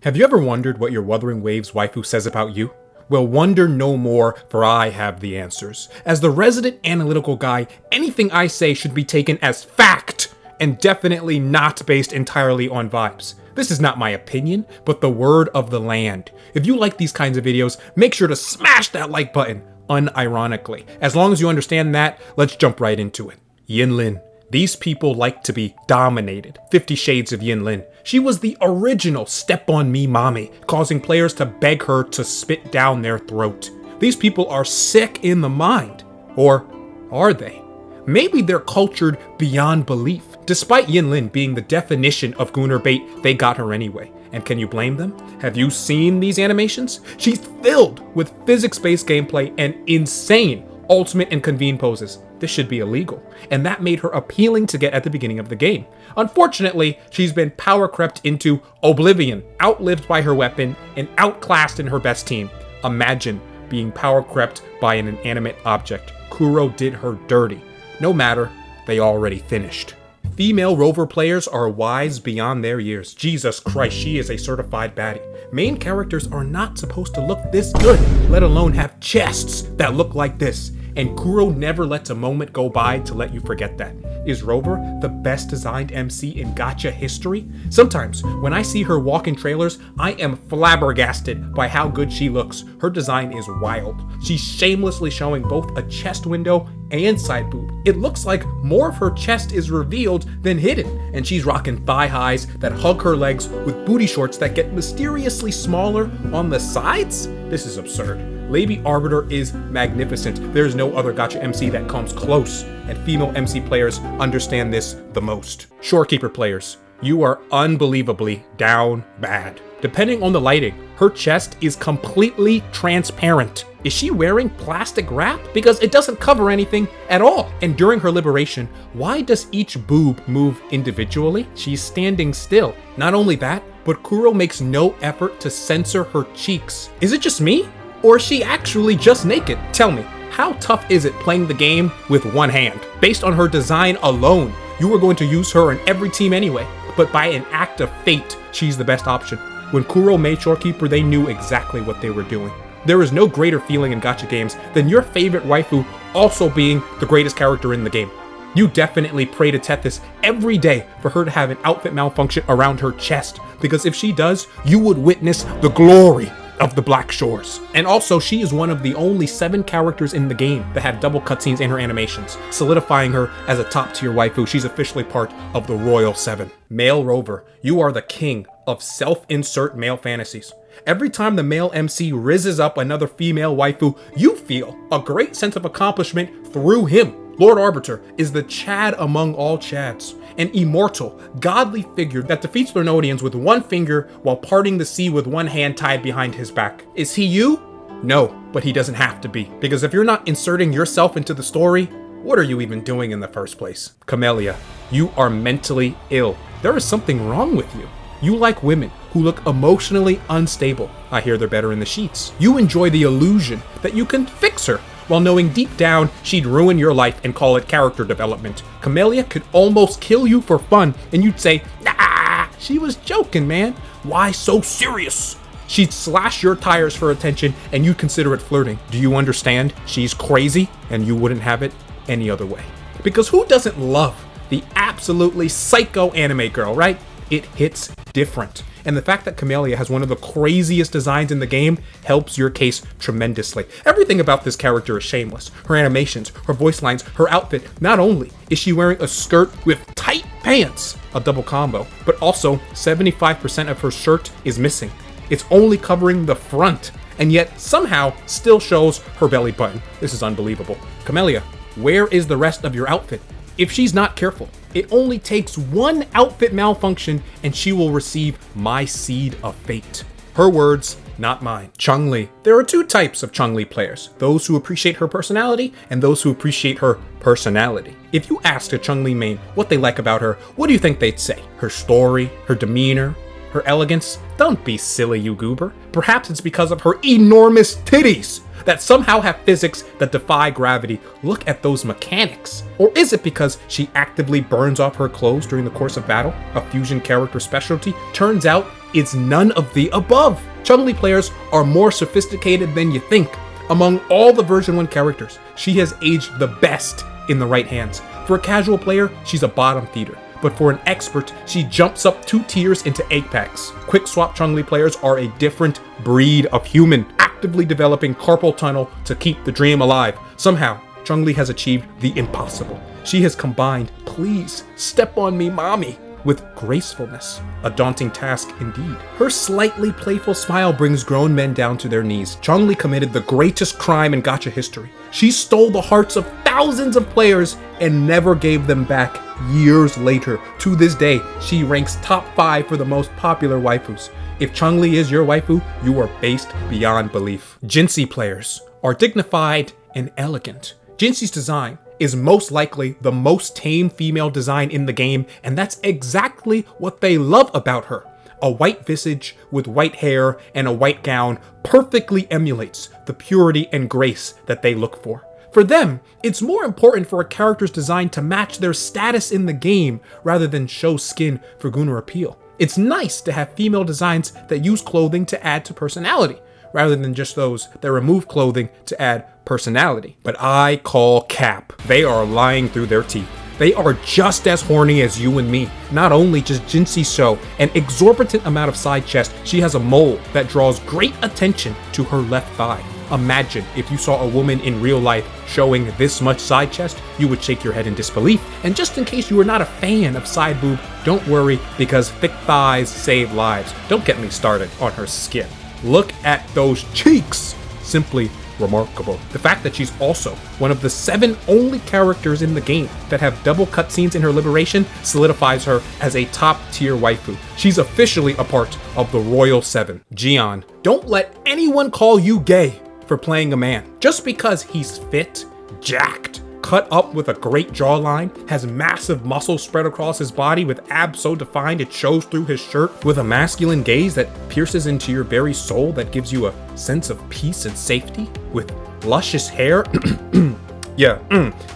Have you ever wondered what your Wuthering Waves waifu says about you? Well, wonder no more, for I have the answers. As the resident analytical guy, anything I say should be taken as fact, and definitely not based entirely on vibes. This is not my opinion, but the word of the land. If you like these kinds of videos, make sure to smash that like button, unironically. As long as you understand that, let's jump right into it. Yinlin. These people like to be dominated. 50 Shades of Yinlin. She was the original step-on-me mommy, causing players to beg her to spit down their throat. These people are sick in the mind. Or are they? Maybe they're cultured beyond belief. Despite Yinlin being the definition of gooner bait, they got her anyway. And can you blame them? Have you seen these animations? She's filled with physics-based gameplay and insane ultimate and convene poses. This should be illegal, and that made her appealing to get at the beginning of the game. Unfortunately, she's been power crept into oblivion, outlived by her weapon, and outclassed in her best team. Imagine being power crept by an inanimate object. Kuro did her dirty. No matter, they already finished. Female rover players are wise beyond their years. Jesus Christ, she is a certified baddie. Main characters are not supposed to look this good, let alone have chests that look like this. And Kuro never lets a moment go by to let you forget that. Is Rover the best designed MC in gacha history? Sometimes, when I see her walk in trailers, I am flabbergasted by how good she looks. Her design is wild. She's shamelessly showing both a chest window and side boob. It looks like more of her chest is revealed than hidden, and she's rocking thigh highs that hug her legs with booty shorts that get mysteriously smaller on the sides? This is absurd. Lady Arbiter is magnificent. There's no other gacha MC that comes close, and female MC players understand this the most. Shorekeeper players, you are unbelievably down bad. Depending on the lighting, her chest is completely transparent. Is she wearing plastic wrap? Because it doesn't cover anything at all. And during her liberation, why does each boob move individually? She's standing still. Not only that, but Kuro makes no effort to censor her cheeks. Is it just me? Or is she actually just naked? Tell me, how tough is it playing the game with one hand? Based on her design alone, you were going to use her in every team anyway. But by an act of fate, she's the best option. When Kuro made Shorekeeper, they knew exactly what they were doing. There is no greater feeling in gacha games than your favorite waifu also being the greatest character in the game. You definitely pray to Tethys every day for her to have an outfit malfunction around her chest, because if she does, you would witness the glory of the Black Shores. And also, she is one of the only 7 characters in the game that have double cutscenes in her animations, solidifying her as a top-tier waifu. She's officially part of the Royal 7. Male Rover, you are the king of self-insert male fantasies. Every time the male MC rizzes up another female waifu, you feel a great sense of accomplishment through him. Lord Arbiter is the Chad among all Chads, an immortal, godly figure that defeats Lernodians with one finger while parting the sea with one hand tied behind his back. Is he you? No, but he doesn't have to be, because if you're not inserting yourself into the story, what are you even doing in the first place? Camellia, you are mentally ill. There is something wrong with you. You like women who look emotionally unstable. I hear they're better in the sheets. You enjoy the illusion that you can fix her, while knowing deep down she'd ruin your life and call it character development. Camellia could almost kill you for fun, and you'd say, "Nah, she was joking, man. Why so serious?" She'd slash your tires for attention, and you'd consider it flirting. Do you understand? She's crazy, and you wouldn't have it any other way. Because who doesn't love the absolutely psycho anime girl, right? It hits different. And the fact that Camellia has one of the craziest designs in the game helps your case tremendously. Everything about this character is shameless. Her animations, her voice lines, her outfit. Not only is she wearing a skirt with tight pants, a double combo, but also 75% of her shirt is missing. It's only covering the front, and yet somehow still shows her belly button. This is unbelievable. Camellia, where is the rest of your outfit? If she's not careful, it only takes one outfit malfunction and she will receive my seed of fate. Her words, not mine. Chun-Li. There are 2 types of Chun-Li players. Those who appreciate her personality and those who appreciate her personality. If you asked a Chun-Li main what they like about her, what do you think they'd say? Her story, her demeanor, her elegance? Don't be silly, you goober. Perhaps it's because of her enormous titties that somehow have physics that defy gravity. Look at those mechanics. Or is it because she actively burns off her clothes during the course of battle? A fusion character specialty? Turns out it's none of the above. Chun-Li players are more sophisticated than you think. Among all the version 1 characters, she has aged the best in the right hands. For a casual player, she's a bottom feeder. But for an expert, she jumps up 2 tiers into egg packs. Quick swap Chun-Li players are a different breed of human, actively developing carpal tunnel to keep the dream alive. Somehow, Chun-Li has achieved the impossible. She has combined, please, step on me, mommy, with gracefulness. A daunting task indeed. Her slightly playful smile brings grown men down to their knees. Chun-Li committed the greatest crime in gacha history. She stole the hearts of thousands of players and never gave them back years later. To this day, she ranks top 5 for the most popular waifus. If Chun-Li is your waifu, you are based beyond belief. Jinsei players are dignified and elegant. Jinsei's design is most likely the most tame female design in the game, and that's exactly what they love about her. A white visage with white hair and a white gown perfectly emulates the purity and grace that they look for. For them, it's more important for a character's design to match their status in the game rather than show skin for Gunner appeal. It's nice to have female designs that use clothing to add to personality, rather than just those that remove clothing to add personality. But I call cap. They are lying through their teeth. They are just as horny as you and me. Not only does Jinsei show an exorbitant amount of side chest, she has a mole that draws great attention to her left thigh. Imagine if you saw a woman in real life showing this much side chest, you would shake your head in disbelief. And just in case you are not a fan of side boob, don't worry, because thick thighs save lives. Don't get me started on her skin. Look at those cheeks! Simply remarkable. The fact that she's also one of the 7 only characters in the game that have double cutscenes in her liberation solidifies her as a top tier waifu. She's officially a part of the Royal 7. Jian, don't let anyone call you gay for playing a man. Just because he's fit, jacked, cut up with a great jawline, has massive muscles spread across his body with abs so defined it shows through his shirt, with a masculine gaze that pierces into your very soul that gives you a sense of peace and safety, with luscious hair.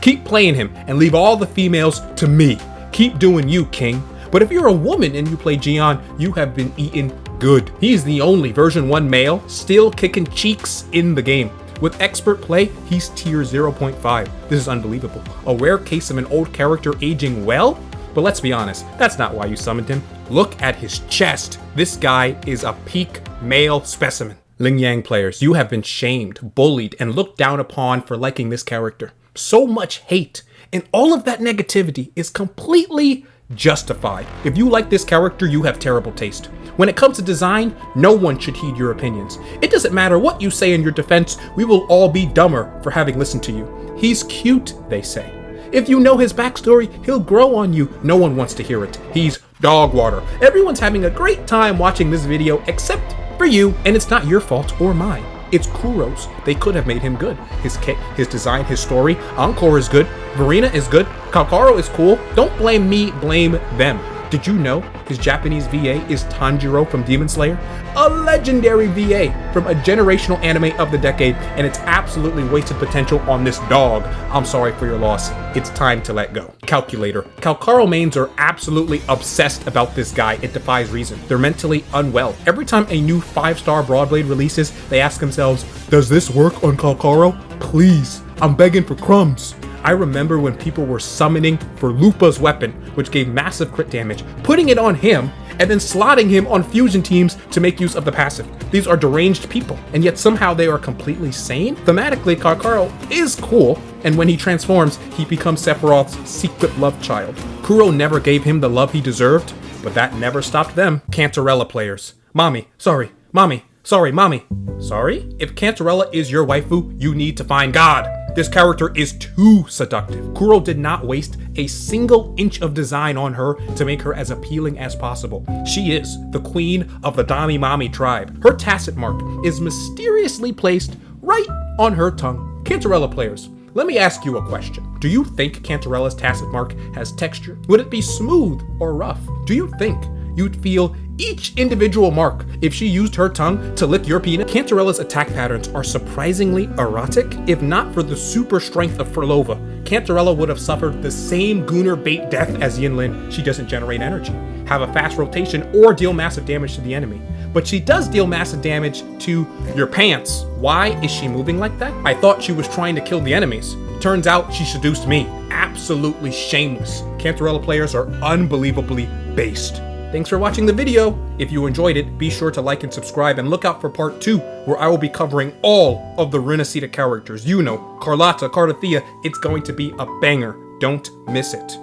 Keep playing him and leave all the females to me. Keep doing you, king. But if you're a woman and you play Jian, you have been eaten good. He's the only version 1 male still kicking cheeks in the game. With expert play, he's tier 0.5. This is unbelievable. A rare case of an old character aging well? But let's be honest, that's not why you summoned him. Look at his chest. This guy is a peak male specimen. Ling Yang players, you have been shamed, bullied, and looked down upon for liking this character. So much hate, and all of that negativity is completely justified. If you like this character, you have terrible taste. When it comes to design, no one should heed your opinions. It doesn't matter what you say in your defense, we will all be dumber for having listened to you. He's cute, they say. If you know his backstory, he'll grow on you. No one wants to hear it. He's dog water. Everyone's having a great time watching this video except for you, and it's not your fault or mine. It's Kuro's. They could have made him good. His kit, his design, his story. Encore is good. Verena is good. Kankaro is cool. Don't blame me, blame them. Did you know his Japanese VA is Tanjiro from Demon Slayer? A legendary VA from a generational anime of the decade, and it's absolutely wasted potential on this dog. I'm sorry for your loss. It's time to let go. Calculator. Calcaro mains are absolutely obsessed about this guy. It defies reason. They're mentally unwell. Every time a new 5-star Broadblade releases, they ask themselves, does this work on Calcaro? Please, I'm begging for crumbs. I remember when people were summoning for Lupa's weapon, which gave massive crit damage, putting it on him, and then slotting him on fusion teams to make use of the passive. These are deranged people, and yet somehow they are completely sane. Thematically, Kankaro is cool, and when he transforms, he becomes Sephiroth's secret love child. Kuro never gave him the love he deserved, but that never stopped them. Cantarella players. Mommy, sorry, mommy, sorry, mommy. Sorry? If Cantarella is your waifu, you need to find God. This character is too seductive. Kuro did not waste a single inch of design on her to make her as appealing as possible. She is the queen of the Dami Mami tribe. Her tacit mark is mysteriously placed right on her tongue. Cantarella players, let me ask you a question. Do you think Cantarella's tacit mark has texture? Would it be smooth or rough? Do you think you'd feel each individual mark if she used her tongue to lick your penis? Cantarella's attack patterns are surprisingly erotic. If not for the super strength of Furlova, Cantarella would have suffered the same Gunner bait death as Yinlin. She doesn't generate energy. have a fast rotation, or deal massive damage to the enemy. But she does deal massive damage to your pants. Why is she moving like that? I thought she was trying to kill the enemies. Turns out she seduced me. Absolutely shameless. Cantarella players are unbelievably based. Thanks for watching the video. If you enjoyed it, be sure to like and subscribe, and look out for part 2, where I will be covering all of the Rinascita characters. You know, Carlotta, Cardothea, it's going to be a banger. Don't miss it.